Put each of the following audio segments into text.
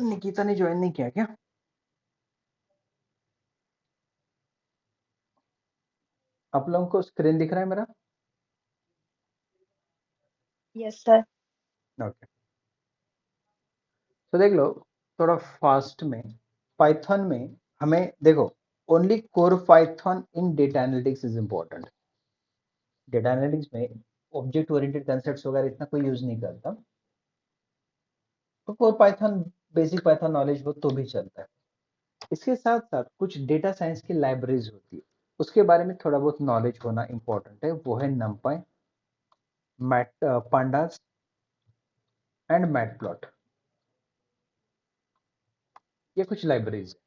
निकिता ने ज्वाइन नहीं किया क्या? आप लोगों को स्क्रीन दिख रहा है मेरा? Yes sir. ओके, तो देख लो थोड़ा फास्ट में। पाइथन में हमें देखो, only core Python in data analytics is important. Data analytics में ऑब्जेक्ट ओरिएंटेड कंसेप्ट्स वगैरह इतना कोई यूज नहीं करता, तो core Python, basic Python knowledge हो तो भी चलता है। इसके साथ साथ कुछ डेटा साइंस की लाइब्रेरीज होती है, उसके बारे में थोड़ा बहुत नॉलेज होना इंपॉर्टेंट है। वो है numpy, mat pandas and matplot. ये कुछ लाइब्रेरीज है,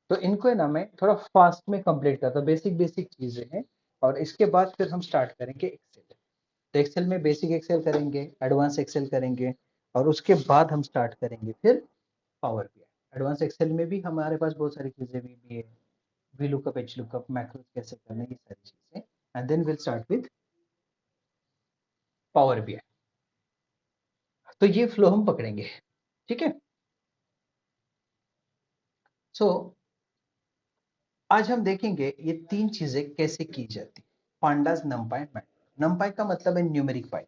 तो इनको है ना मैं थोड़ा फास्ट में कंप्लीट करता हूँ। बेसिक बेसिक चीजें हैं, और इसके बाद फिर हम स्टार्ट करेंगे एक्सेल। तो एक्सेल में बेसिक एक्सेल करेंगे, एडवांस एक्सेल करेंगे, और उसके बाद हम स्टार्ट करेंगे फिर पावर बीआई। एडवांस एक्सेल में भी हमारे पास बहुत सारी चीजें भी है, V lookup, H lookup, macros कैसे करना, ये सारी चीजें। And then will start with power BI. तो ये फ्लो हम पकड़ेंगे, ठीक है। सो आज हम देखेंगे ये तीन चीजें कैसे की जाती। Pandas, नंपाई, mat. नंपाई का मतलब है न्यूमेरिक पाइथन।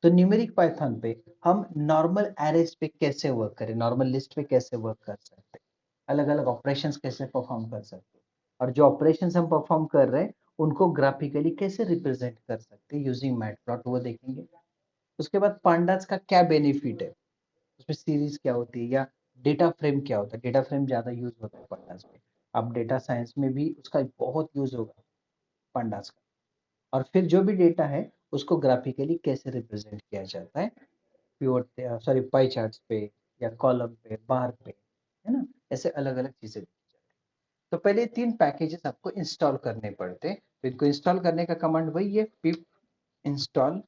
तो न्यूमेरिक पाइथन पे हम नॉर्मल एरेज पे कैसे वर्क करें, नॉर्मल लिस्ट पे कैसे वर्क कर सकते हैं, अलग अलग ऑपरेशंस कैसे परफॉर्म कर सकते हैं, और जो ऑपरेशंस हम परफॉर्म कर रहे हैं उनको ग्राफिकली कैसे रिप्रेजेंट कर सकते हैं यूजिंग मैटप्लॉट, वो देखेंगे। उसके बाद पांडास का क्या बेनिफिट है, उसमें सीरीज क्या होती है, या डेटा फ्रेम क्या होता है। डेटा फ्रेम ज्यादा यूज होता है पांडास में। अब डेटा साइंस में भी उसका बहुत यूज होगा पांडास का। और फिर जो भी डेटा है उसको ग्राफिकली कैसे रिप्रेजेंट किया जाता है, पिवट, सॉरी, पाई चार्ट्स पे, या कॉलम पे, बार पे, है ना। ऐसे अलग अलग चीजें देखी जाती है। तो पहले तीन पैकेजेस आपको इंस्टॉल करने पड़ते हैं। तो इनको इंस्टॉल करने का कमांड वही है, पिप इंस्टॉल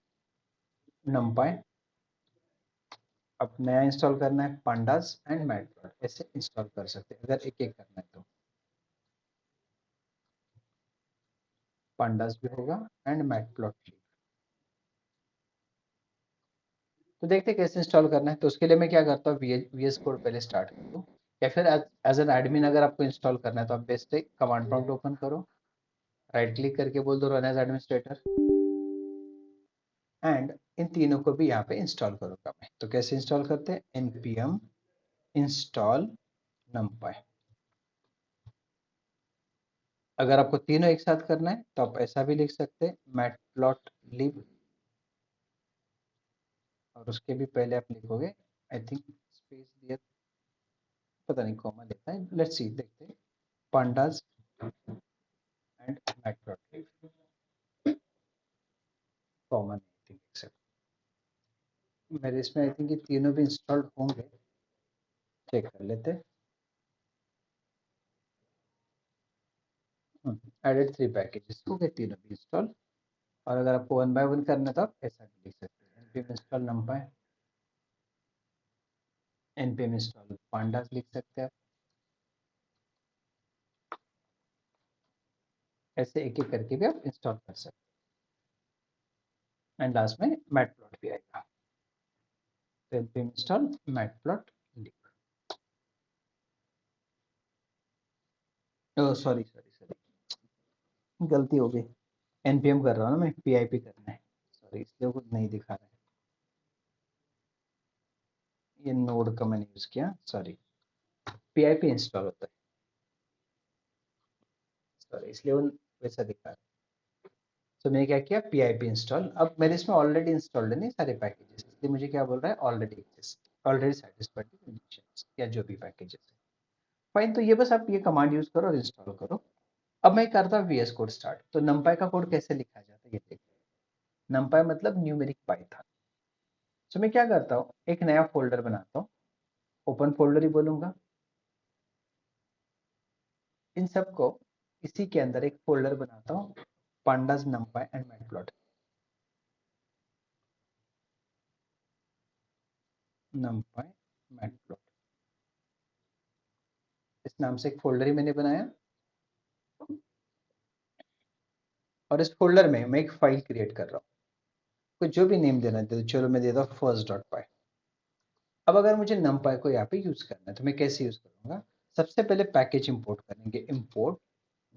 numpy। अब नया इंस्टॉल करना है पांडास एंड मैटप्लॉट, ऐसे इंस्टॉल कर सकते हैं अगर एक एक करना है तो। पांडास भी होगा एंड मैटप्लॉट भी। तो देखते हैं कैसे इंस्टॉल करना है। तो उसके लिए मैं क्या करता हूँ, वीएस कोड पहले स्टार्ट कर दूँ, या फिर एज एन एडमिन अगर आपको इंस्टॉल करना है तो आप बेस्ट है कमांड प्रॉम्प्ट ओपन करो, राइट क्लिक करके बोल दो रन एज एडमिनिस्ट्रेटर, एंड इन तीनों को भी यहाँ पे इंस्टॉल करूंगा मैं। तो कैसे इंस्टॉल करते हैं, npm install numpy। अगर आपको तीनों एक साथ करना है तो आप ऐसा भी लिख सकते हैं, matplotlib, और उसके भी पहले आप लिखोगे, आई थिंक स्पेस दिया, पता नहीं कॉमा लेता है, लेट्स सी, देखते हैं, pandas and matplotlib, common I think except. मेरे इसमें आई थिंक ये तीनों भी इंस्टॉल्ड होंगे, चेक कर लेते हैं। एडेड 3 पैकेजेस हो गए, तीनों भी इंस्टॉल। और अगर आपको वन बाय वन करना है तो आप ऐसा भी लिख सकते हैं, npm install numpy, npm install pandas लिख सकते हैं आप। ऐसे एक एक करके भी आप इंस्टॉल कर सकते हैं। एंड लास्ट में मैटप्लॉट भी आएगा, तो npm install matplotlib। Oh sorry sorry sorry, गलती हो गई, npm कर रहा हूँ ना मैं, pip करना है, सॉरी, इसलिए कुछ नहीं दिखा रहा है। ये नोड का मैंने यूज किया, सॉरी, pip इंस्टॉल होता है, सॉरी, इसलिए वो वैसा दिखा रहा है। तो मैंने क्या किया, pip इंस्टॉल। अब मेरे इसमें ऑलरेडी इंस्टॉल्ड है नहीं सारे पैकेजेस, इसलिए मुझे क्या बोल रहा है, ऑलरेडी ऑलरेडी सेटिस्फाइड कंडीशंस, या जो भी पैकेजेस है। फाइन, तो ये बस आप ये कमांड यूज करो और इंस्टॉल करो। अब मैं करता हूँ वीएस कोड स्टार्ट। तो numpy का कोड कैसे लिखा जाता है ये देखिए। numpy मतलब न्यूमेरिक पाइथन। तो मैं क्या करता हूँ, एक नया फोल्डर बनाता हूँ, ओपन फोल्डर ही बोलूंगा। इन सबको इसी के अंदर एक फोल्डर बनाता हूँ, pandas, numpy and matplot. numpy, matplot, इस नाम से एक फोल्डर ही मैंने बनाया। और इस फोल्डर में मैं एक फाइल क्रिएट कर रहा हूँ, कुछ जो भी नेम देना है, तो चलो मैं देता हूँ first.py। अब अगर मुझे numpy को यहाँ पे यूज करना है तो मैं कैसे यूज करूंगा? सबसे पहले पैकेज इंपोर्ट करेंगे, इंपोर्ट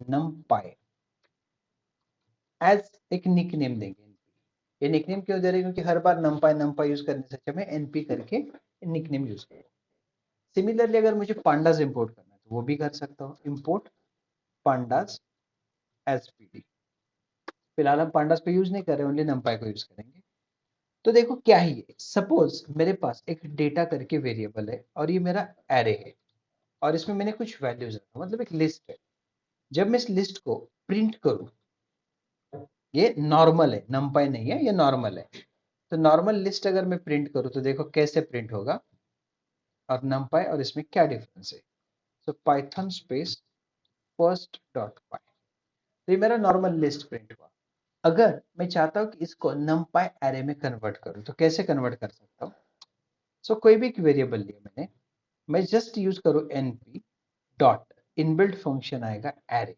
numpy एज एक निक नेम देंगे। ये निक नेम क्यों दे रहे हैं? क्योंकि हर बार numpy numpy यूज करने से अच्छा मैं np करके निक नेम यूज करूँ। सिमिलरली अगर मुझे pandas इंपोर्ट करना है तो वो भी कर सकता हूँ, इंपोर्ट pandas एज pd। फिलहाल हम pandas पे यूज नहीं कर रहे, ओनली numpy को यूज करेंगे। तो देखो क्या है ये, सपोज मेरे पास एक डेटा करके वेरिएबल है और ये मेरा एरे है और इसमें मैंने कुछ वैल्यूज रखा, मतलब एक लिस्ट है। जब मैं इस लिस्ट को प्रिंट करूं, ये नॉर्मल है, नंपाई नहीं है, ये नॉर्मल है। तो नॉर्मल लिस्ट अगर मैं प्रिंट करूं तो देखो कैसे प्रिंट होगा और नंपाई और इसमें क्या डिफरेंस है। So Python space first dot py, तो ये मेरा नॉर्मल लिस्ट प्रिंट हुआ। अगर मैं चाहता हूं कि इसको नंपाई एरे में कन्वर्ट करूं तो कैसे कन्वर्ट कर सकता हूं? सो कोई भी एक वेरिएबल लिया मैंने, मैं जस्ट यूज करूं np डॉट इनबिल्ट फंक्शन आएगा एरे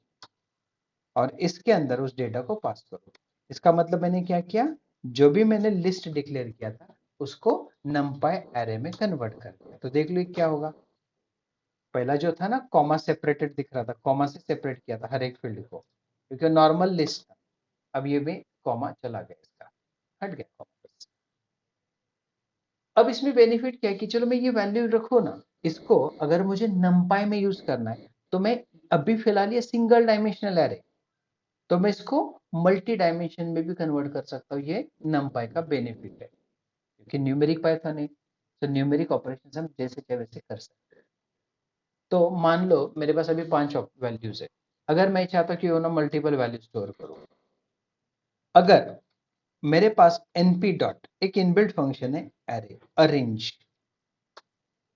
और इसके अंदर उस डेटा को पास करो। इसका मतलब मैंने क्या किया, जो भी मैंने लिस्ट डिक्लेयर किया था उसको numpy एरे में कन्वर्ट कर दिया। तो देख लो क्या होगा, पहला जो था ना कॉमा सेपरेटेड दिख रहा था, कॉमा से सेपरेट किया था हर एक फील्ड को क्योंकि नॉर्मल लिस्ट था। अब ये भी कॉमा चला गया, इसका हट गया कॉमा। अब इसमें बेनिफिट क्या है कि चलो मैं ये वैल्यू रखो ना, इसको अगर मुझे numpy में यूज करना है तो मैं अभी फिलहाल ये सिंगल डायमेंशनल एरे, तो मैं इसको मल्टी डायमेंशन में भी कन्वर्ट कर सकता हूँ। ये numpy का बेनिफिट है क्योंकि न्यूमेरिक पाइथन है, तो न्यूमेरिक ऑपरेशन हम जैसे चाहे वैसे कर सकते हैं। तो मान लो मेरे पास अभी 5 वैल्यूज है, अगर मैं चाहता हूँ कि वो ना मल्टीपल वैल्यू स्टोर करूँ, अगर मेरे पास np डॉट एक इनबिल्ट फंक्शन है एरे अरेंज,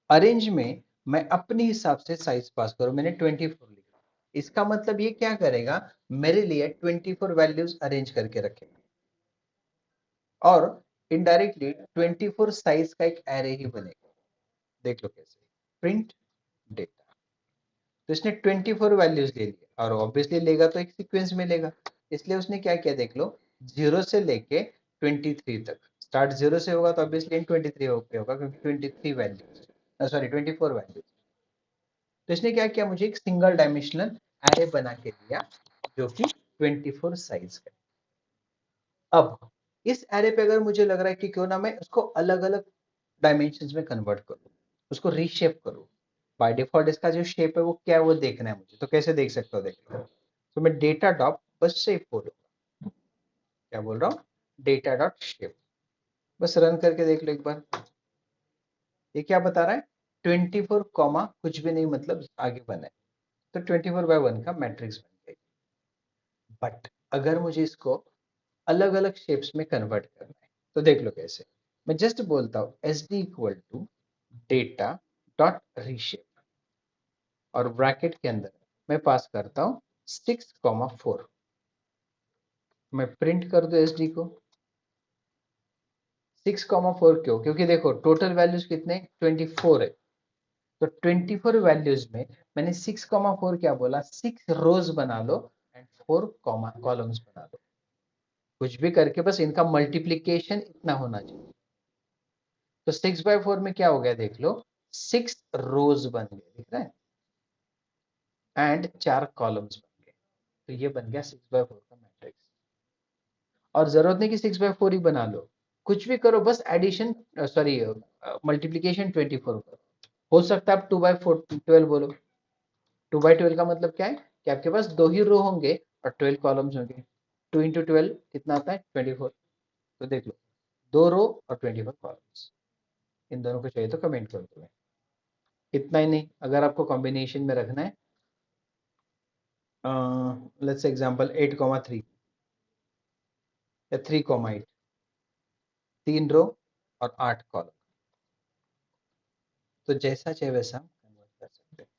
अरेंज में मैं अपने हिसाब से साइज पास करूं, मैंने 24 लिखा, इसका मतलब ये क्या करेगा, मेरे लिए 24 वैल्यूज अरेंज करके रखेगा और इनडायरेक्टली 24 साइज का एक एरे ही बनेगा। देख लो कैसे, प्रिंट डेटा। तो इसने 24 वैल्यूज ले लिया और ऑब्वियसली लेगा तो एक सीक्वेंस में लेगा, इसलिए उसने क्या किया देख लो, 0 से लेके 23 तक, स्टार्ट 0 से होगा तो ऑब्वियसली 23 होगा क्योंकि 23 वैल्यूज, सॉरी 24 वैल्यूज। तो इसने क्या किया, मुझे एक सिंगल डायमेंशनल एरे बना के दिया जो कि 24 साइज का। अब इस एरे पे अगर मुझे लग रहा है कि क्यों ना मैं उसको अलग अलग डायमेंशंस में कन्वर्ट करूं, उसको रीशेप करूं, बाय डिफॉल्ट इसका जो शेप है वो क्या है वो देखना है मुझे, तो कैसे देख सकता हूँ, देख लो। तो मैं डेटा डॉट बस शेप बोलूंगा, क्या बोल रहा हूँ, डेटा डॉट शेप। बस रन करके देख लो एक बार, ये क्या बता रहा है, 24 कॉमा कुछ भी नहीं, मतलब आगे बना है, तो 24/1 का मैट्रिक्स बन गया। बट अगर मुझे इसको अलग अलग शेप्स में कन्वर्ट करना है तो देख लो कैसे, मैं जस्ट बोलता हूँ S D equal to data dot reshape और ब्रैकेट के अंदर मैं पास करता हूँ 6,4। मैं प्रिंट कर दू एस डी को, 6,4 क्यों, क्योंकि देखो टोटल वैल्यूज कितने 24 है, तो 24 वैल्यूज में मैंने 6,4 क्या बोला, 6 रोज बना लो एंड 4 कॉलम्स बना लो, कुछ भी करके बस इनका मल्टीप्लीकेशन इतना होना चाहिए। तो 6/4 में क्या हो गया देख लो, 6 रोज बन गए, दिख रहा है, एंड 4 कॉलम्स बन गए, तो ये बन गया 6/4 का मैट्रिक्स। और जरूरत नहीं कि 6/4 ही बना लो, कुछ भी करो, बस एडिशन, सॉरी मल्टीप्लीकेशन 24 करो। हो सकता है आप 2/4 12 बोलो, 2/12 का मतलब क्या है कि आपके पास दो ही रो होंगे और 12 कॉलम्स होंगे, 2 × 12 कितना आता है 24। तो देख लो, दो रो और 24 कॉलम्स, इन दोनों को चाहिए तो कमेंट कर दो। इतना ही नहीं, अगर आपको कॉम्बिनेशन में रखना है, लेट्स एग्जांपल 8,3 या 3,8, 3 रो और 8 कॉलम, तो जैसा चाहे वैसा हम कन्वर्ट कर सकते हैं।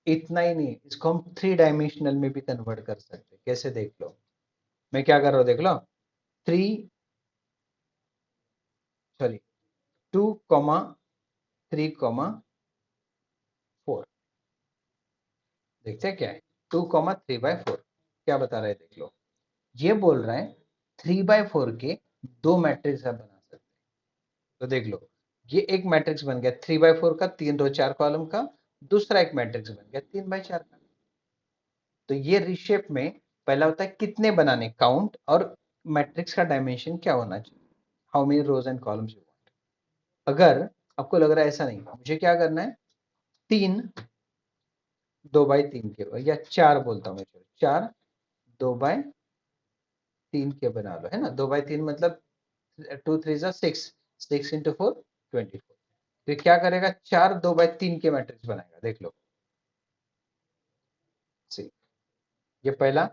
इतना ही नहीं, इसको हम 3 डायमेंशनल में भी कन्वर्ट कर सकते हैं, कैसे देख लो, मैं क्या कर रहा हूँ देख लो, 3 सॉरी 2,3,4, देखते हैं क्या है, 2,3/4 क्या बता रहा है देख लो, ये बोल रहा है 3/4 के दो मैट्रिक्स आप बना सकते हैं। तो देख लो, ये एक मैट्रिक्स बन गया 3/4 का, 3 रो 4 कॉलम का। दूसरा एक मैट्रिक्स बन गया 3/4 का। तो ये रिशेप में पहला होता है कितने बनाने, काउंट, और मैट्रिक्स का डायमेंशन क्या होना चाहिए, how many rows and columns you want. अगर आपको लग रहा है ऐसा नहीं, मुझे क्या करना है, 3 2/3 के, या 4 बोलता हूँ मैं, 4 2/3 के बना लो, है ना। 2/3 मतलब 2 3 6, 6 इंटू 4 24। तो ये क्या करेगा, 4 2/3 के मैट्रिक्स बनाएगा, देख लो। सी, ये पहला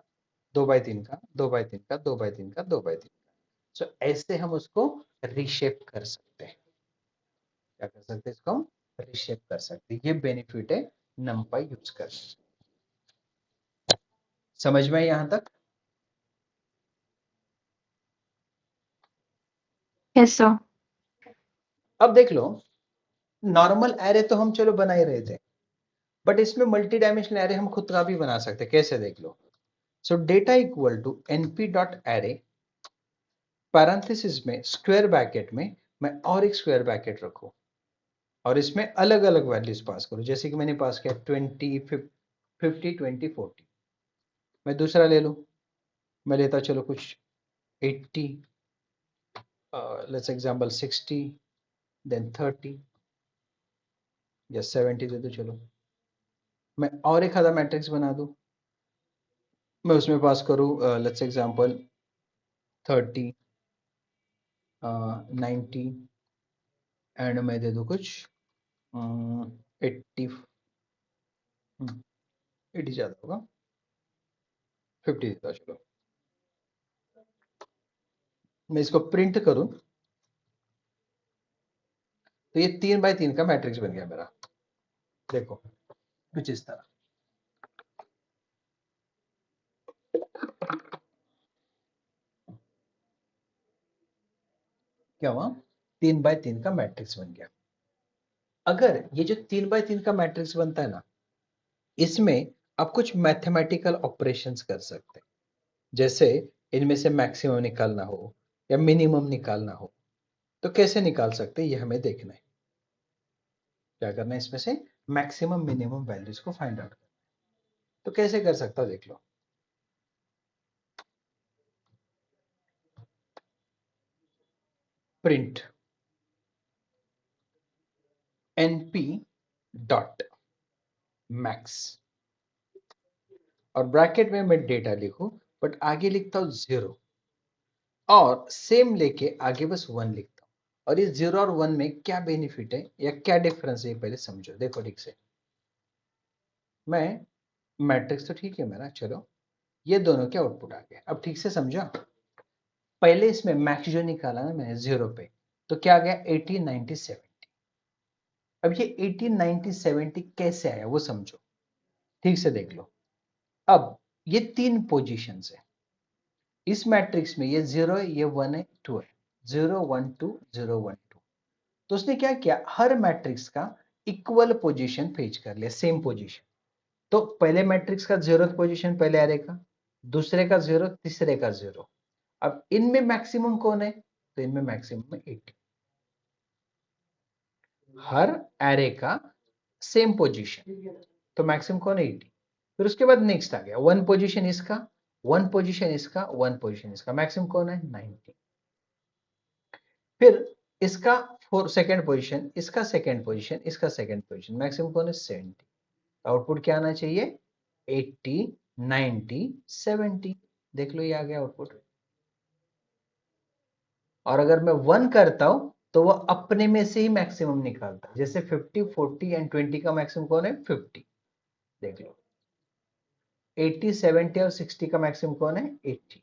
2/3 का, 2/3 का, 2/3 का, 2/3 का। सो ऐसे हम उसको रीशेप कर सकते हैं। क्या कर सकते हैं, इसको हम रीशेप कर सकते हैं। ये बेनिफिट है नमपाई यूज कर। समझ में यहां तक? Yes sir. अब देख लो, नॉर्मल एरे तो हम चलो बना ही रहे थे, बट इसमें मल्टी डायमेंशनल एरे हम खुद का भी बना सकते हैं। कैसे, देख लो। So data equal to np dot array, parenthesis में स्क्वायर ब्रैकेट में मैं और एक स्क्वायर ब्रैकेट रखूं, और इसमें अलग अलग वैल्यूज पास करूं। जैसे कि मैंने पास किया 20 50 20 40। मैं दूसरा ले लूं, मैं लेता चलो कुछ 80, लेट्स एग्जांपल 60, देन 30 या 70 दे दो चलो। मैं और एक आधा मैट्रिक्स बना दूं, मैं उसमें पास करूं लेट्स एग्जांपल 30 90, एंड मैं दे दूं कुछ 80, 80 ज्यादा होगा, 50 देता हूं चलो। मैं इसको प्रिंट करूं तो ये 3/3 का मैट्रिक्स बन गया मेरा। देखो कुछ इस तरह। क्या हुआ, 3/3 का मैट्रिक्स बन गया। अगर ये जो 3/3 का मैट्रिक्स बनता है ना, इसमें आप कुछ मैथमेटिकल ऑपरेशंस कर सकते हैं। जैसे इनमें से मैक्सिमम निकालना हो या मिनिमम निकालना हो, तो कैसे निकाल सकते हैं ये हमें देखना है। क्या करना है, इसमें से मैक्सिमम मिनिमम वैल्यूज को फाइंड आउट करना है। तो कैसे कर सकता, देख लो। प्रिंट np डॉट मैक्स, और ब्रैकेट में मैं डेटा लिखूं, बट आगे लिखता हूं 0, और सेम लेके आगे बस 1 लिखता हूं। और इस 0 और 1 में क्या बेनिफिट है या क्या डिफरेंस है, पहले समझो। देखो ठीक से, मैं मैट्रिक्स तो ठीक है मेरा, चलो ये दोनों के आउटपुट आ गए। अब ठीक से समझा। पहले इसमें मैक्स जो निकाला ना मैंने 0 पे, तो क्या आ गया 80 90 70। अब ये 80 90 70 कैसे आया वो समझो, ठीक से देख लो। अब ये 3 पोजीशंस है इस मैट्रिक्स में, ये 0 है, ये 1 है, 2 है, 0 1 2 0 1 2। तो उसने क्या किया, हर मैट्रिक्स का इक्वल पोजीशन पेज कर लिया, सेम पोजीशन। तो पहले मैट्रिक्स का 0th पोजीशन पहले एरे का, दूसरे का 0, तीसरे का 0। अब इनमें मैक्सिमम कौन है, तो इनमें मैक्सिमम है 80। हर एरे का सेम पोजीशन, तो मैक्सिमम कौन है 80। फिर उसके बाद नेक्स्ट आ गया 1 पोजीशन इसका, 1 पोजीशन इसका, 1 पोजीशन इसका, मैक्सिमम कौन है 90। फिर इसका सेकंड पोजीशन, इसका सेकंड पोजीशन, इसका सेकंड पोजीशन, मैक्सिमम कौन है 70। आउटपुट क्या आना चाहिए 80 90 70। देख लो ये आ गया आउटपुट। और अगर मैं 1 करता हूं तो वो अपने में से ही मैक्सिमम निकालता है। जैसे 50 40 एंड 20 का मैक्सिमम कौन है 50, देख लो। 80 70 और 60 का मैक्सिमम कौन है 80,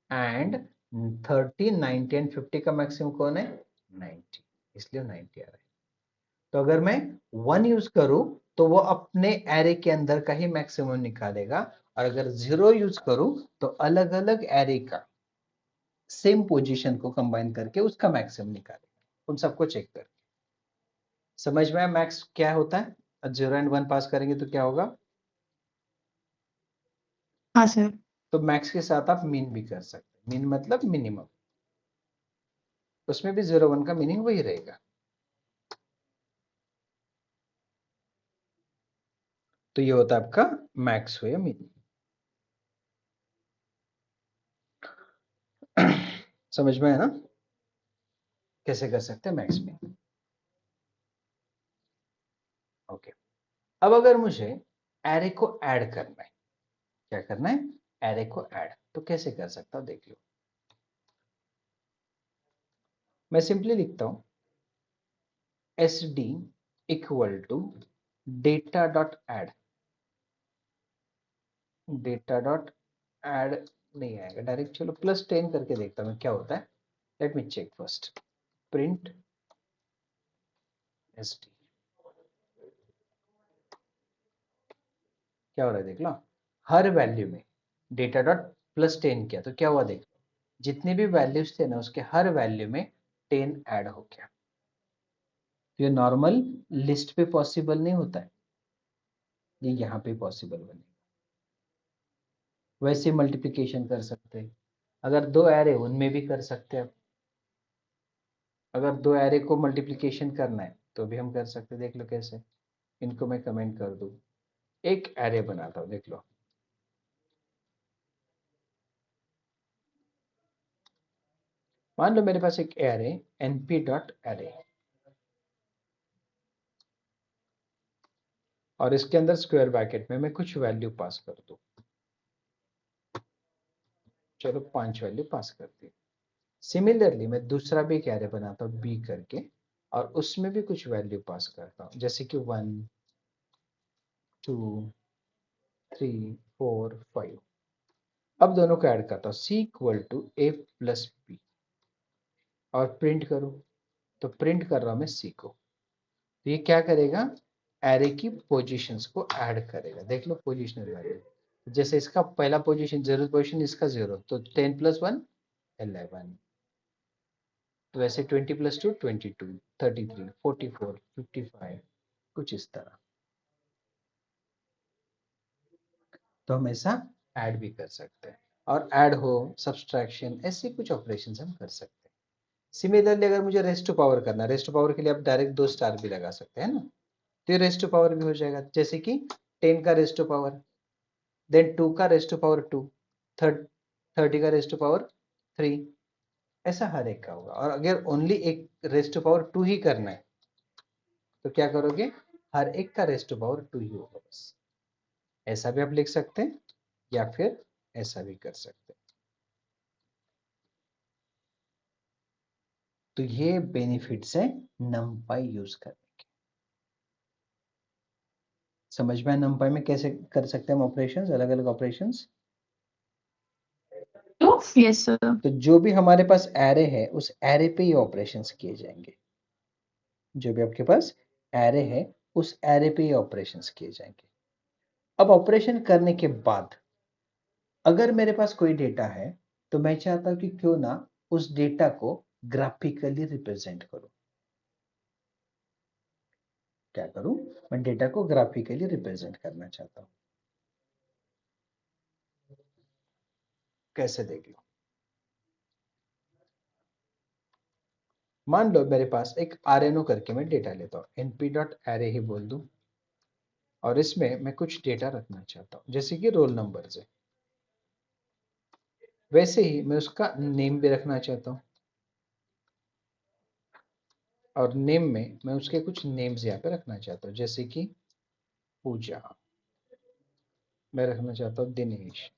एंड 30 90 एंड 50 का मैक्सिमम कौन है 90, इसलिए 90 आ रहा है। तो अगर मैं 1 यूज करूं तो वो अपने एरे के अंदर का ही मैक्सिमम निकालेगा, और अगर 0 यूज करूं तो अलग अलग एरे का सेम पोजीशन को कंबाइन करके उसका मैक्सिमम निकालेगा, उन सबको चेक कर। समझ में मैक्स क्या होता है, 0 एंड 1 पास करेंगे तो क्या होगा। हाँ सर। तो मैक्स के साथ आप मीन भी कर सकते हैं, मीन मतलब मिनिमम। उसमें भी 0 1 का मीनिंग वही रहेगा। तो ये होता है आपका मैक्स वे मीनिंग। समझ में है ना कैसे कर सकते हैं मैक्स में। ओके, अब अगर मुझे एरे को ऐड करना है, क्या करना है, एरे को ऐड, तो कैसे कर सकता हूं देख लो। मैं सिंपली लिखता हूं S D equal to data dot add. Data dot add नहीं आएगा डायरेक्ट, चलो +10 करके देखता हूं मैं क्या होता है। Let me check first. Print S D, क्या हो रहा है देख लो। हर वैल्यू में डेटा डॉट +10 किया तो क्या हुआ देख लो, जितने भी वैल्यूज थे ना उसके हर वैल्यू में 10 ऐड हो गया। ये नॉर्मल लिस्ट पे पॉसिबल नहीं होता है, ये यहाँ पे पॉसिबल बनेगा। वैसे मल्टीप्लिकेशन कर सकते हैं, अगर दो एरे उनमें भी कर सकते हैं आप। अगर दो एरे को मल्टीप्लिकेशन करना है तो भी हम कर सकते हैं, देख लो कैसे। इनको मैं कमेंट कर दूं, एक एरे बनाता हूं देख लो। मान लो मेरे पास एक एरे np डॉट एरे, और इसके अंदर स्क्वायर ब्रैकेट में मैं कुछ वैल्यू पास कर दूं। चलो 5 वैल्यू पास कर दी। सिमिलरली मैं दूसरा भी एक एरे बनाता हूँ बी करके, और उसमें भी कुछ वैल्यू पास करता हूँ, जैसे कि 1 2 3 4 5। अब दोनों को ऐड करता हूँ, C equal to A plus B, और प्रिंट करूँ तो प्रिंट कर रहा हूँ मैं सी को। तो ये क्या करेगा, एरे की पोजीशंस को ऐड करेगा। देख लो पोजिशनल वैल्यू, जैसे इसका पहला पोजीशन 0 पोजीशन, इसका 0, तो 10 + 1 11। तो वैसे 20 + 2 22 33 44 55, कुछ इस तरह। तो हम ऐसा ऐड भी कर सकते हैं, और ऐड हो सब्सट्रैक्शन ऐसे कुछ ऑपरेशन हम कर सकते हैं। सिमिलरली अगर मुझे रेस्ट टू पावर करना है, रेस्ट टू पावर के लिए आप डायरेक्ट 2 स्टार भी लगा सकते हैं ना, तो ये रेस्ट टू पावर भी हो जाएगा, जैसे कि 10 का रेस्ट टू पावर, देन 2 का रेस्ट टू पावर 2, 30 का रेस्ट टू पावर 3, ऐसा हर एक का होगा। और अगर ओनली एक रेस्ट टू पावर 2 ही करना है तो क्या करोगे, हर एक का रेस्ट टू पावर 2 ही होगा बस। ऐसा भी आप लिख सकते हैं, या फिर ऐसा भी कर सकते हैं। तो ये बेनिफिट्स है नमपाई यूज करने के। समझ में नमपाई में कैसे कर सकते हैं हम ऑपरेशंस, अलग अलग ऑपरेशंस। Yes sir. तो जो भी हमारे पास एरे है उस एरे पे ही ऑपरेशंस किए जाएंगे। जो भी आपके पास एरे है उस एरे पे ही ऑपरेशंस किए जाएंगे। अब ऑपरेशन करने के बाद अगर मेरे पास कोई डेटा है तो मैं चाहता हूं कि क्यों ना उस डेटा को ग्राफिकली रिप्रेजेंट करूं। क्या करूं, मैं डेटा को ग्राफिकली रिप्रेजेंट करना चाहता हूं। कैसे देख लो, मान लो मेरे पास एक RNO करके मैं डेटा लेता हूं, np डॉट एरे ही बोल दूं, और इसमें मैं कुछ डेटा रखना चाहता हूं जैसे कि रोल नंबर है। वैसे ही मैं उसका नेम भी रखना चाहता हूं, और नेम में मैं उसके कुछ नेम्स यहाँ पे रखना चाहता हूँ, जैसे कि पूजा, मैं रखना चाहता हूँ दिनेश,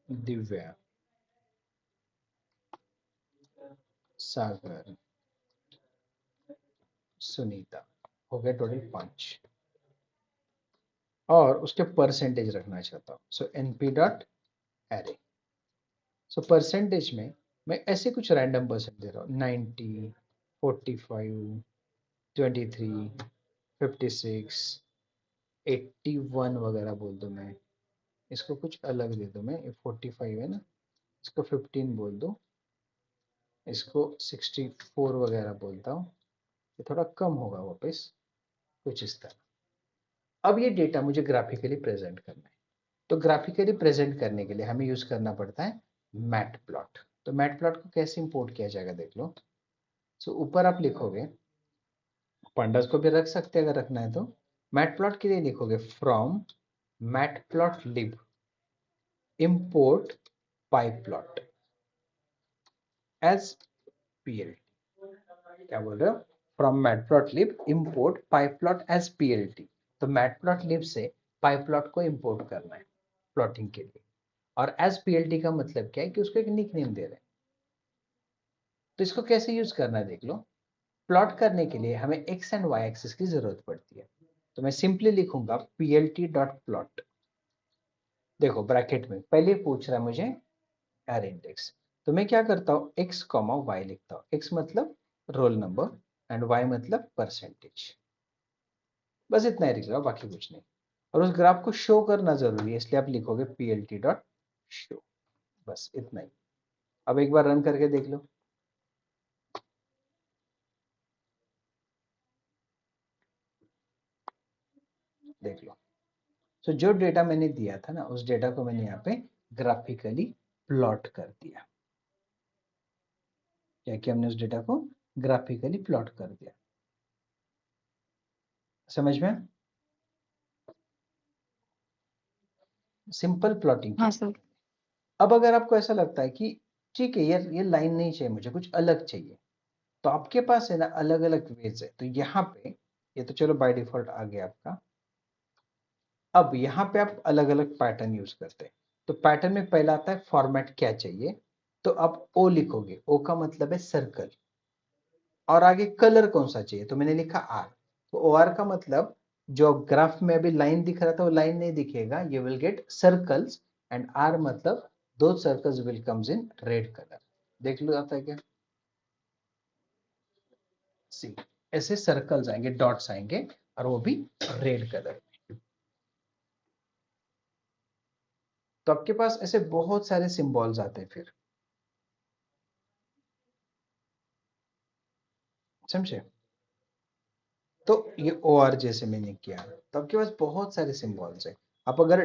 दिव्या, सागर, सुनीता। हो गया टोटल 5। और उसके परसेंटेज रखना चाहता हूँ, सो np dot array. So percentage में मैं ऐसे कुछ रैंडम परसेंट दे रहा हूँ, 90 45 23 56 81 वगैरह बोल दो। मैं इसको कुछ अलग दे दूँ, मैं 45 है ना, इसको 15 बोल दो, इसको 64 वगैरह बोलता हूँ, ये थोड़ा कम होगा वापस, कुछ इस तरह। अब ये डेटा मुझे ग्राफिकली प्रेजेंट करना है, तो ग्राफिकली प्रेजेंट करने के लिए हमें यूज करना पड़ता है मैट प्लॉट। तो मैट प्लॉट को कैसे इंपोर्ट किया जाएगा देख लो। सो ऊपर आप लिखोगे, पंडास को भी रख सकते हैं अगर रखना है तो। मैट प्लॉट के लिए लिखोगे from matplotlib import pyplot as PLT. क्या बोल रहे हो? From matplotlib import pyplot as PLT. तो मैटप्लॉटलिब से पाइपप्लॉट को इंपोर्ट करना है प्लॉटिंग के लिए। और एज पीएलटी का मतलब क्या है कि उसको एक निक नेम दे रहे हैं। तो इसको कैसे यूज करना है देख लो। प्लॉट करने के लिए हमें एक्स एंड वाई एक्सिस की जरूरत पड़ती है। तो मैं सिंपली लिखूंगा पीएलटी डॉट प्लॉट। देखो ब्रैकेट में पहले पूछ रहा है मुझे एरे इंडेक्स। तो मैं क्या करता हूँ, एक्स कॉमा वाई लिखता हूँ। एक्स मतलब रोल नंबर एंड वाई मतलब परसेंटेज। बस इतना ही लिख रहा हूँ, बाकी कुछ नहीं। और उस ग्राफ को शो करना जरूरी है, इसलिए आप लिखोगे पीएलटी डॉट शो। बस इतना ही। अब एक बार रन करके देख लो। देख लो। तो जो डेटा मैंने दिया था ना, उस डेटा को मैंने यहाँ पे ग्राफिकली प्लॉट कर दिया। क्या कि हमने उस डेटा को ग्राफिकली प्लॉट कर दिया। समझ में? सिंपल प्लॉटिंग की। हाँ सर। अब अगर आपको ऐसा लगता है कि ठीक है यार, ये लाइन नहीं चाहिए मुझे, कुछ अलग चाहिए, तो आपके पास है ना अलग अलग वेज है। तो यहाँ पे ये तो चलो बाय डिफॉल्ट आ गया आपका। अब यहाँ पे आप अलग अलग पैटर्न यूज करते हैं। तो पैटर्न में पहला आता है फॉर्मेट क्या चाहिए। तो आप ओ लिखोगे, ओ का मतलब है सर्कल। और आगे कलर कौन सा चाहिए, तो मैंने लिखा आर। तो ओ आर का मतलब जो ग्राफ में अभी लाइन दिख रहा था वो लाइन नहीं दिखेगा, you will get circles. And are मतलब दो circles will comes in red colour. देख लो आता है क्या? सी, ऐसे सर्कल्स आएंगे, डॉट्स आएंगे, और वो भी रेड कलर। तो आपके पास ऐसे बहुत सारे सिंबल्स आते हैं फिर। समझे? तो ये ओ आर जैसे मैंने किया, तो आपके पास बहुत सारे सिंबल्स है। आप अगर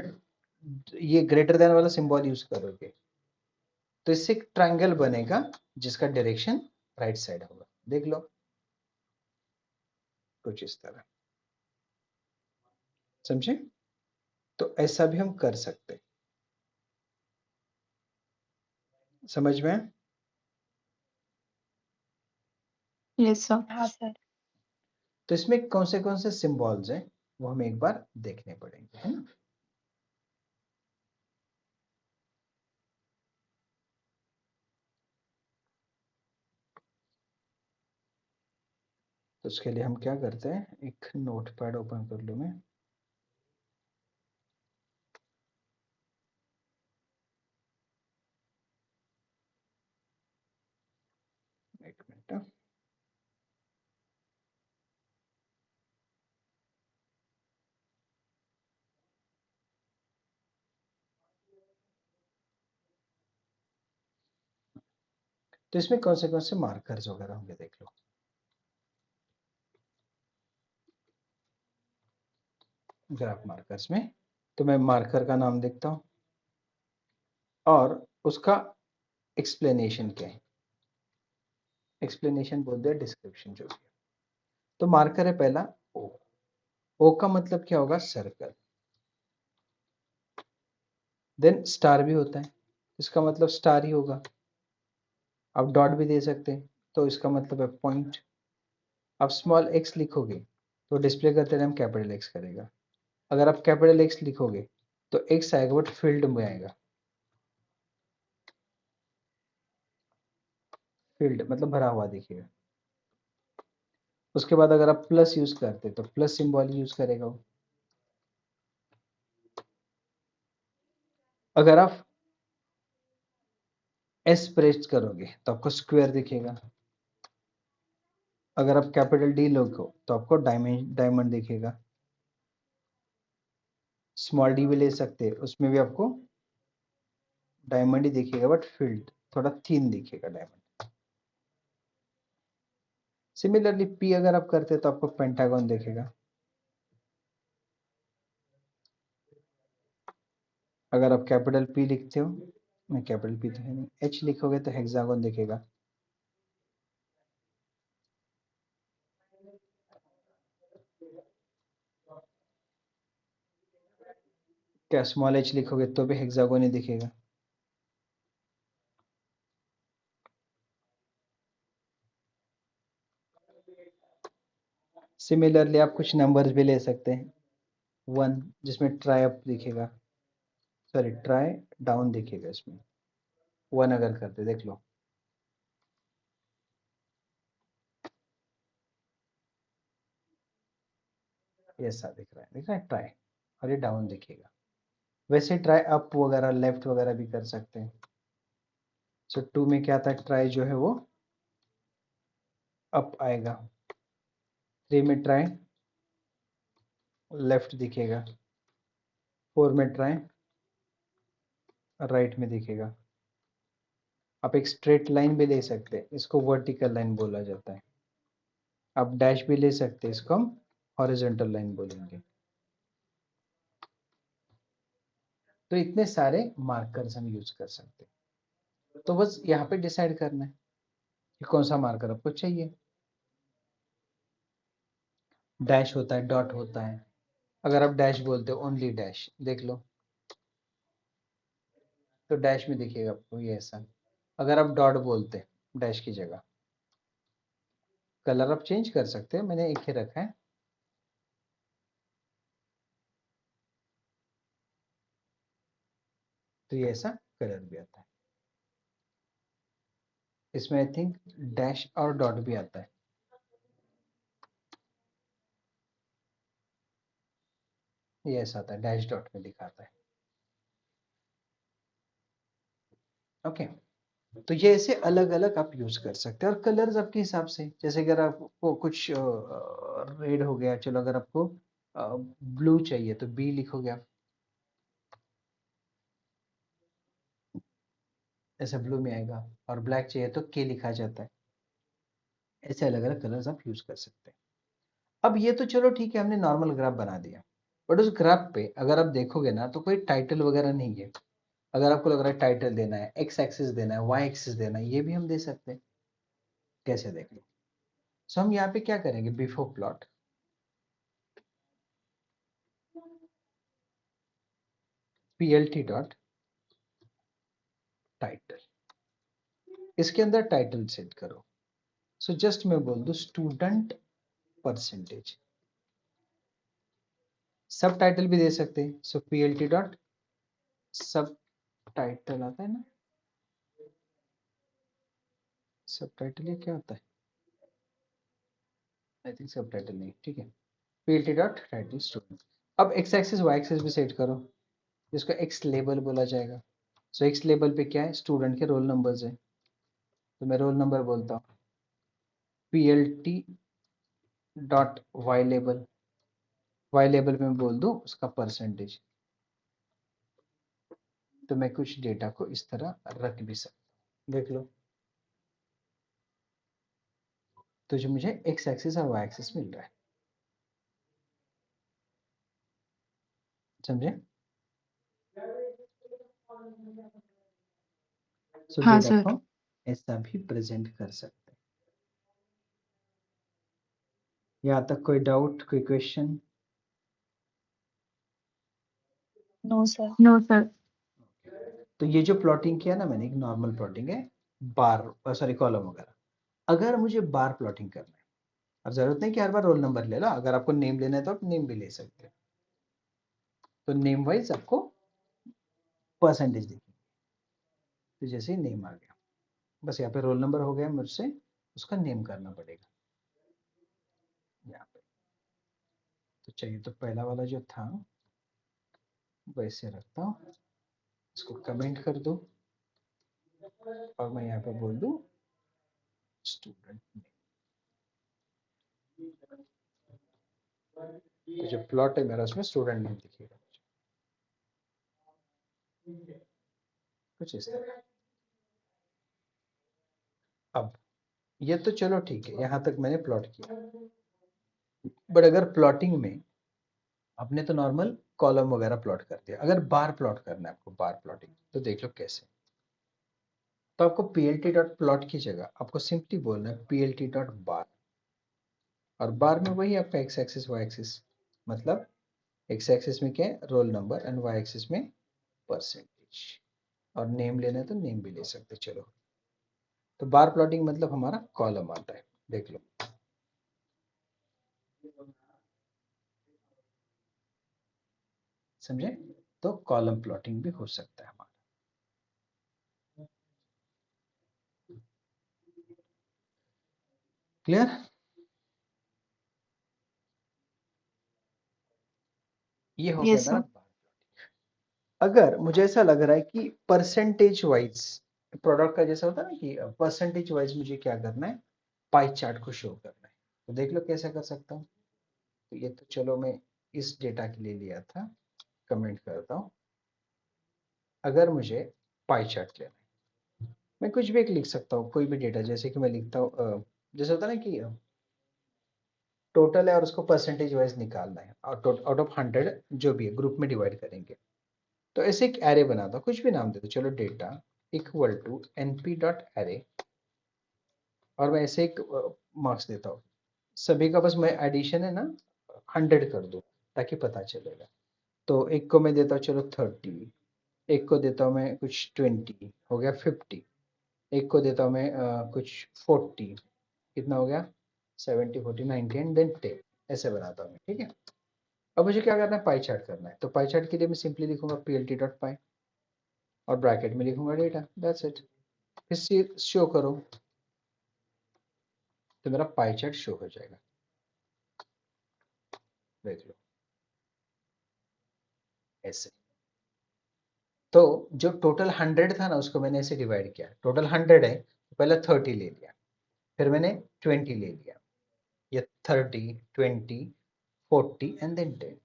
ये ग्रेटर देन वाला सिंबल यूज करोगे तो इससे एक ट्रायंगल बनेगा जिसका डायरेक्शन राइट साइड होगा। देख लो कुछ इस तरह। समझे? तो ऐसा भी हम कर सकते हैं। समझ में? Yes sir. हाँ सर। तो इसमें कौन से सिंबल्स हैं वो हमें एक बार देखने पड़ेंगे, है ना। तो उसके लिए हम क्या करते हैं, एक नोटपैड ओपन कर लूं मैं। एक मिनट। तो इसमें कौन से मार्कर्स वगैरह होंगे देख लो। ग्राफ मार्कर्स में तो मैं मार्कर का नाम देखता हूं और उसका एक्सप्लेनेशन क्या है। एक्सप्लेनेशन बोल दिया, डिस्क्रिप्शन जो भी है। तो मार्कर है पहला ओ। ओ का मतलब क्या होगा, सर्कल। देन स्टार भी होता है, इसका मतलब स्टार ही होगा। आप डॉट भी दे सकते हैं, तो इसका मतलब है पॉइंट। आप स्मॉल एक्स लिखोगे तो डिस्प्ले करते टाइम कैपिटल एक्स करेगा। अगर आप कैपिटल एक्स लिखोगे तो एक्स आएगा बट फील्ड में आएगा। फील्ड मतलब भरा हुआ दिखेगा। उसके बाद अगर आप प्लस यूज करते तो प्लस सिंबल यूज करेगा वो। अगर आप एस प्रेस करोगे तो आपको स्क्वायर दिखेगा। अगर आप कैपिटल डी लोगे तो आपको डायमंड दिखेगा। स्मॉल डी भी ले सकते हैं, उसमें भी आपको डायमंड ही दिखेगा बट फील्ड थोड़ा थिन दिखेगा डायमंड। सिमिलरली पी अगर आप करते तो आपको पेंटागन दिखेगा। अगर आप कैपिटल पी लिखते हो में कैपिटल पी तो है नहीं, एच लिखोगे तो हेक्सागोन दिखेगा। क्या स्मॉल एच लिखोगे तो भी हेक्सागोन ही दिखेगा। सिमिलरली आप कुछ नंबर्स भी ले सकते हैं, 1 जिसमें ट्राई अप दिखेगा, सॉरी ट्राई डाउन दिखेगा, इसमें 1 अगर करते देख लो, ये ऐसा दिख रहा है ट्राई, और ये डाउन दिखेगा। वैसे ट्राई अप वगैरह लेफ्ट वगैरह भी कर सकते हैं। सो 2 में क्या था, ट्राई जो है वो अप आएगा, 3 में ट्राई लेफ्ट दिखेगा, 4 में ट्राई राइट में दिखेगा। आप एक स्ट्रेट लाइन भी ले सकते हैं, इसको वर्टिकल लाइन बोला जाता है। आप डैश भी ले सकते हैं, इसको हम हॉरिजॉन्टल लाइन बोलेंगे। तो इतने सारे मार्कर्स हम यूज कर सकते हैं। तो बस यहाँ पे डिसाइड करना है कि कौन सा मार्कर आपको चाहिए। डैश होता है, डॉट होता है। अगर आप डैश बोलते हो, ओनली डैश देख लो, तो डैश में दिखेगा आपको ये ऐसा। अगर आप डॉट बोलते हैं डैश की जगह, कलर आप चेंज कर सकते हैं, मैंने एक ही रखा है। तो ये ऐसा कलर भी आता है। इसमें आई थिंक डैश और डॉट भी आता है। ये ऐसा आता है, डैश डॉट में दिखाता है। ओके, तो ये ऐसे अलग अलग आप यूज कर सकते हैं, और कलर्स आपके हिसाब से, जैसे अगर आपको कुछ रेड हो गया, चलो अगर आपको ब्लू चाहिए तो बी लिखोगे आप, ऐसे ब्लू में आएगा। और ब्लैक चाहिए तो के लिखा जाता है। ऐसे अलग अलग कलर्स आप यूज कर सकते हैं। अब ये तो चलो ठीक है, हमने नॉर्मल ग्राफ बना दिया, बट उस ग्राफ पे अगर आप देखोगे ना तो कोई टाइटल वगैरह नहीं है। अगर आपको लग रहा है टाइटल देना है, एक्स एक्सिस देना है, वाई एक्सिस देना है, ये भी हम दे सकते हैं। कैसे देख लो। सो हम यहाँ पे क्या करेंगे, before plot PLT dot title, इसके अंदर टाइटल सेट करो। सो जस्ट मैं बोल दूं स्टूडेंट परसेंटेज, सब टाइटल भी दे सकते हैं। सो पीएलटी डॉट सब टाइटल आता है ना, सब टाइटल ये क्या होता है, आई थिंक सब टाइटल नहीं, ठीक है। PLT dot title student. अब एक्स एक्सिस वाई एक्सिस भी सेट करो, जिसको एक्स लेबल बोला जाएगा। सो एक्स लेबल पे क्या है, स्टूडेंट के रोल नंबर्स है, तो मैं रोल नंबर बोलता हूँ। PLT dot Y label, Y label में बोल दूं उसका परसेंटेज, तो मैं कुछ डेटा को इस तरह रख भी सकता हूँ, देख लो। तो जो मुझे एक्स एक्सिस और वाई एक्सिस मिल रहा है, समझे। सो हाँ डेटा सर। को ऐसा भी प्रेजेंट कर सकते हैं। यहाँ तक कोई डाउट, कोई question? No sir. No sir. तो ये जो प्लॉटिंग किया ना मैंने, एक नॉर्मल प्लॉटिंग है, बार सॉरी कॉलम वगैरह। अगर मुझे बार प्लॉटिंग करना है, अब जरूरत नहीं कि हर बार रोल नंबर ले लो, अगर आपको नेम लेना है तो आप नेम भी ले सकते हो। तो नेम वाइज आपको परसेंटेज देखिए, तो जैसे ही नेम आ गया, बस यहाँ पे रोल नंबर हो गया, मुझसे उसका नेम करना पड़ेगा यहाँ पे। तो चाहिए तो पहला वाला जो था वैसे रखता हूँ, इसको कमेंट कर दो, और मैं यहाँ पे बोल दूँ स्टूडेंट नेम। तो जो प्लॉट है मेरा उसमें स्टूडेंट नेम दिखेगा कुछ इस तरह। अब ये तो चलो ठीक है, यहाँ तक मैंने प्लॉट किया, बट अगर प्लॉटिंग में आपने तो नॉर्मल कॉलम वगैरह प्लॉट कर दिया, अगर बार प्लॉट करना है आपको, बार प्लॉटिंग, तो देख लो कैसे। तो आपको पीएलटी डॉट प्लॉट की जगह आपको सिंपली बोलना है पीएलटी डॉट बार, और बार में वही आपका एक्स एक्सिस वाई एक्सिस, मतलब एक्स एक्सिस में क्या है roll number and Y axis में परसेंटेज, और नेम लेना है तो नेम भी ले सकते, चलो। तो बार प्लॉटिंग मतलब हमारा कॉलम आता है, देख लो। समझे? तो कॉलम प्लॉटिंग भी हो सकता है हमारा। क्लियर? ये हो गया Yes, मेरा sir. बार। अगर मुझे ऐसा लग रहा है कि परसेंटेज वाइज प्रोडक्ट का जैसा होता है ना कि परसेंटेज वाइज मुझे क्या करना है, पाई चार्ट को शो करना है, तो देख लो कैसे कर सकता हूँ। तो ये तो चलो मैं इस डेटा के लिए लिया था, कमेंट करता हूँ। अगर मुझे पाई चार्ट लेना है, मैं कुछ भी एक लिख सकता हूँ, कोई भी डेटा, जैसे कि मैं लिखता हूँ जैसे होता है ना कि टोटल है और उसको परसेंटेज वाइज निकालना है, आउट ऑफ 100 जो भी है ग्रुप में डिवाइड करेंगे। तो ऐसे एक एरे बनाता हूँ, कुछ भी नाम दे दो, चलो data equal to np dot array, और मैं ऐसे एक मार्क्स देता हूँ। सभी का बस मैं एडिशन है ना 100 कर दूँ ताकि पता चलेगा। तो एक को मैं देता हूँ चलो 30, एक को देता हूँ मैं कुछ 20, हो गया 50, एक को देता हूँ मैं कुछ 40, कितना हो गया 70, 40, 90 एंड देन 10, ऐसे बनाता हूँ मैं, ठीक है। अब मुझे क्या करना है, पाई चार्ट करना है, तो पाई चार्ट के लिए मैं सिंपली लिखूंगा plt डॉट पाई और ब्रैकेट में लिखूंगा डेटा, दैट्स इट। फिर शो करो, तो मेरा पाई चार्ट शो हो जाएगा, देख लो ऐसे। तो जो टोटल 100 था ना उसको मैंने ऐसे डिवाइड किया, टोटल 100 है तो पहले 30 ले लिया, फिर मैंने 20 ले लिया, ये 30, 20, 40 एंड देन 10,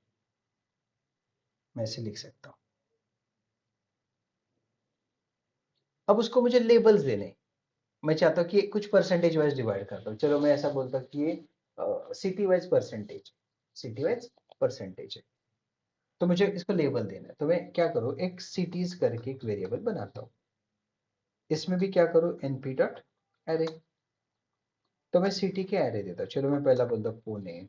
मैं ऐसे लिख सकता हूँ। अब उसको मुझे लेबल्स देने हैं। मैं चाहता हूँ कि कुछ परसेंटेज वाइज डिवाइड करता हूँ, चलो मैं ऐसा बोलता हूँ कि ये city wise percentage, city wise percentage है, तो मुझे इसको लेबल देना है। तो मैं क्या करूँ, एक सिटीज करके एक वेरिएबल बनाता हूँ, इसमें भी क्या करूँ np डॉट एरे, तो मैं सिटी के एरे देता हूँ, चलो मैं पहला बोल दूँ पुणे,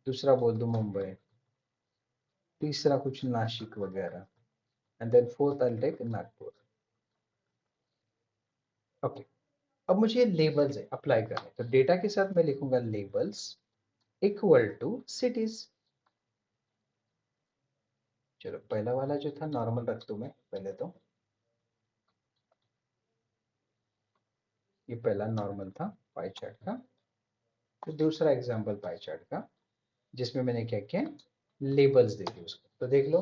दूसरा बोल दूँ मुंबई, तीसरा कुछ नासिक वगैरह, and then fourth I take Nagpur. Okay, अब मुझे लेबल्स है अप्लाई करने, तो डेटा के साथ मैं लिखूंगा लेबल्स इक्वल टू सिटीज। चलो पहला वाला जो था नॉर्मल रख दूं मैं पहले, तो ये पहला नॉर्मल था पाई चार्ट का, फिर दूसरा एग्जांपल पाई चार्ट का जिसमें मैंने क्या किया, लेबल्स दे दिए उसको, तो देख लो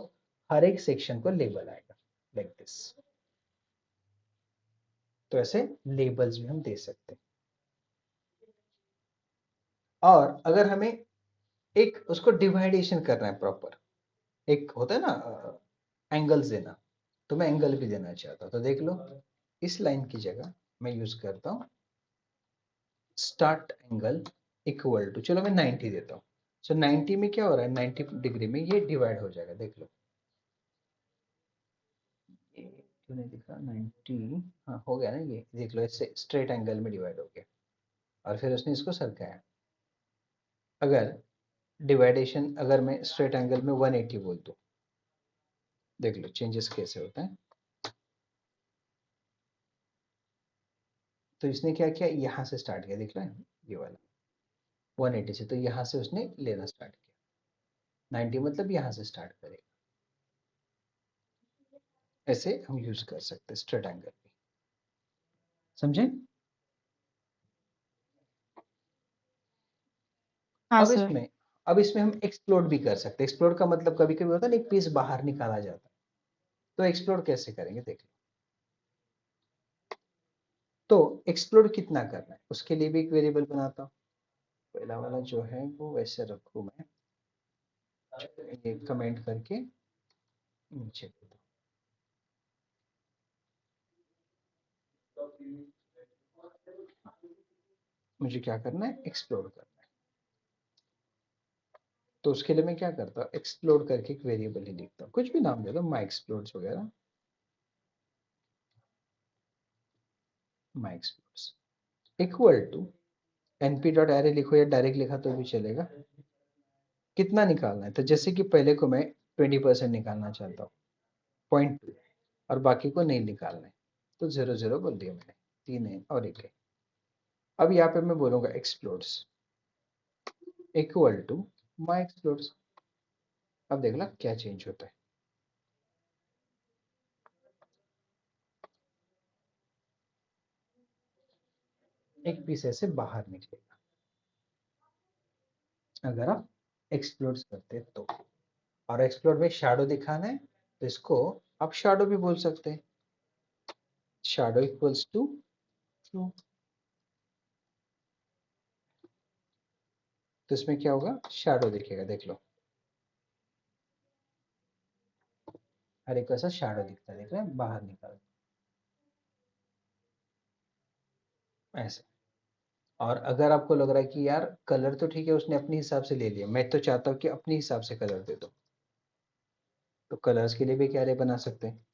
हर एक सेक्शन को लेबल आएगा लाइक दिस। तो ऐसे लेबल्स भी हम दे सकते हैं। और अगर हमें एक उसको डिवाइडेशन करना है प्रॉपर, एक होता है ना एंगल्स देना, तो मैं एंगल भी देना चाहता हूँ, तो देख लो इस लाइन की जगह मैं यूज करता हूँ स्टार्ट एंगल इक्वल टू, चलो मैं 90 देता हूँ। सो 90 में क्या हो रहा है, 90 डिग्री में ये डिवाइड हो जाएगा, देख लो ये क्यों नहीं दिख रहा 90, हाँ हो गया ना, ये देख लो इससे स्ट्रेट एंगल में डिवाइड हो गया, और फिर उसने इसको सरकाया। अगर डिवाइडेशन अगर मैं स्ट्रेट एंगल में 180 बोल दूँ, देख लो चेंजेस कैसे होता है। तो इसने क्या किया, यहाँ से स्टार्ट किया, देख रहे हैं ये वाला 180 से, तो यहाँ से उसने लेना स्टार्ट किया, 90 मतलब यहाँ से स्टार्ट करेगा। ऐसे हम यूज कर सकते हैं स्ट्रेट एंगल भी, समझे? हाँ, अब sir. इसमें अब इसमें हम एक्सप्लोर भी कर सकते हैं। एक्सप्लोर का मतलब कभी कभी होता है ना एक पीस बाहर निकाला जाता है, तो एक्सप्लोर कैसे करेंगे देख लो। तो एक्सप्लोर कितना करना है उसके लिए भी एक वेरिएबल बनाता हूँ, पहला वाला जो है वो वैसे रखूँ मैं, ये कमेंट करके नीचे देता हूँ। मुझे क्या करना है, एक्सप्लोर करना है, तो उसके लिए मैं क्या करता हूँ, एक्सप्लोर करके एक वेरिएबल ही लिखता हूँ, कुछ भी नाम दे दो, माई एक्सप्लोर वगैरह। My explores equal to np dot array लिखो या डायरेक्ट लिखा तो भी चलेगा। कितना निकालना है? तो जैसे कि पहले को मैं 20% निकालना चाहता हूँ 0.2 और बाकी को नहीं निकालना है, तो 0 0 बोल दिया मैंने, 3 है और 1 है। अब यहाँ पे मैं बोलूंगा explores equal to my explores. अब देख ला क्या चेंज होता है। एक पीस ऐसे बाहर निकलेगा अगर आप एक्सप्लोर करते तो। और एक्सप्लोर में शैडो दिखाना है तो इसको आप शैडो भी बोल सकते हैं। Shadow equals to true. तो इसमें क्या होगा? शैडो दिखेगा, देख लो हर एक ऐसा शैडो दिखता है, देख रहे हैं बाहर निकल ऐसे। और अगर आपको लग रहा है कि यार कलर तो ठीक है उसने अपने हिसाब से ले लिया, मैं तो चाहता हूँ कि अपने हिसाब से कलर दे दो, तो कलर्स के लिए भी क्या बना सकते हैं।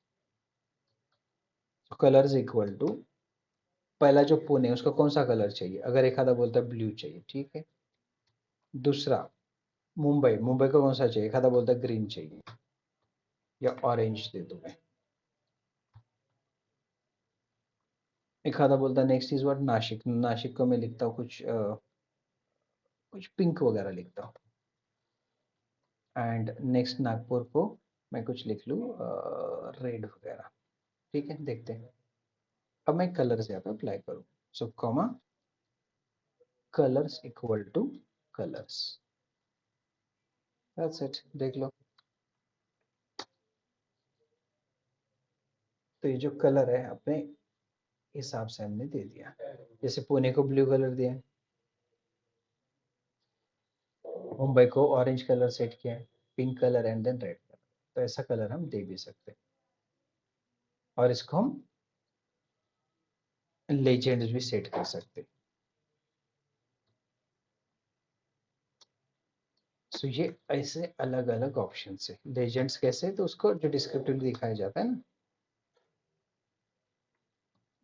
तो कलर्स इक्वल टू पहला जो पुणे है उसको कौन सा कलर चाहिए, अगर एक आधा बोलता है ब्लू चाहिए, ठीक है। दूसरा मुंबई, मुंबई को कौन सा चाहिए, एक आधा बोलता है ग्रीन चाहिए या ऑरेंज दे दो मैं। एक आधा बोलता है next is what Nashik, Nashik को मैं लिखता हूँ कुछ पिंक वगैरह लिखता हूँ। एंड नेक्स्ट नागपुर को मैं कुछ लिख लूँ रेड वगैरह, ठीक है। देखते हैं अब मैं कलर्स यहाँ पे अप्लाई करूँ। सो comma colours equal two colours, that's it. देख लो तो ये जो कलर है अपने हिसाब से हमने दे दिया। जैसे पुणे को ब्लू कलर दिया, मुंबई को ऑरेंज कलर सेट किया है, pink colour and then red colour. तो ऐसा कलर हम दे भी सकते हैं और इसको हम लेजेंड्स भी सेट कर सकते हैं। सो ये ऐसे अलग अलग ऑप्शन है। लेजेंड्स कैसे, तो उसको जो डिस्क्रिप्टिव दिखाया जाता है ना,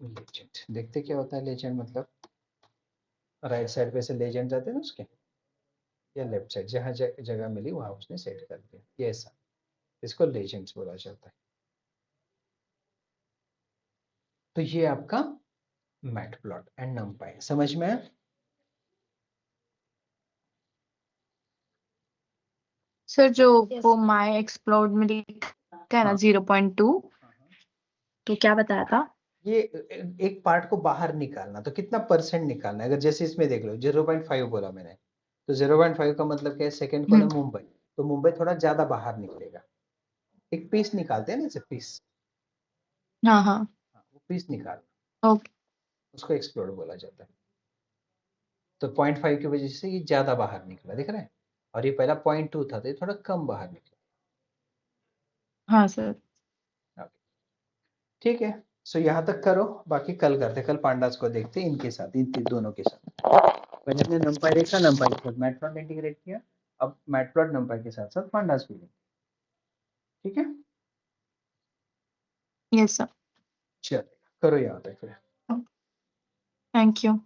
लेजेंड। देखते क्या होता है लेजेंड, मतलब राइट साइड पे से लेजेंड जाते हैं ना उसके, या लेफ्ट साइड जहां जगह मिली वहां उसने सेट कर दिया, ये ऐसा, इसको लेजेंड्स बोला जाता है। तो ये आपका मैटप्लॉट एंड नमपाई समझ में आया? सर जो वो माई एक्सप्लोर्ड में लिखा है ना हाँ 0.2, तो क्या बताया था? ये एक पार्ट को बाहर निकालना, तो कितना परसेंट निकालना है। अगर जैसे इसमें देख लो 0.5 बोला मैंने, तो 0.5 का मतलब क्या है, सेकंड कौन है, मुंबई। तो मुंबई थोड़ा ज्यादा बाहर निकलेगा। एक पीस निकालते हैं ना, जैसे पीस, हाँ हाँ वो पीस निकाल, ओके। उसको एक्सप्लोर बोला जाता है। तो 0.5 की वजह से ये ज्यादा बाहर निकला, दिख रहा है। और ये पहला 0.2 था तो ये थोड़ा कम बाहर हाँ सर। निकला। Okay, ठीक है। सो यहाँ तक करो, बाकी कल करते, कल पांडास को देखते हैं इनके साथ, इन दोनों के साथ। पहले हमने नंपाई देखा, नंपाई के साथ मैटप्लॉट इंटीग्रेट किया, अब मैटप्लॉट नंपाई के साथ साथ पांडास भी देखें, ठीक है। Yes sir. चलो करो यहाँ तक फिर। Thank you.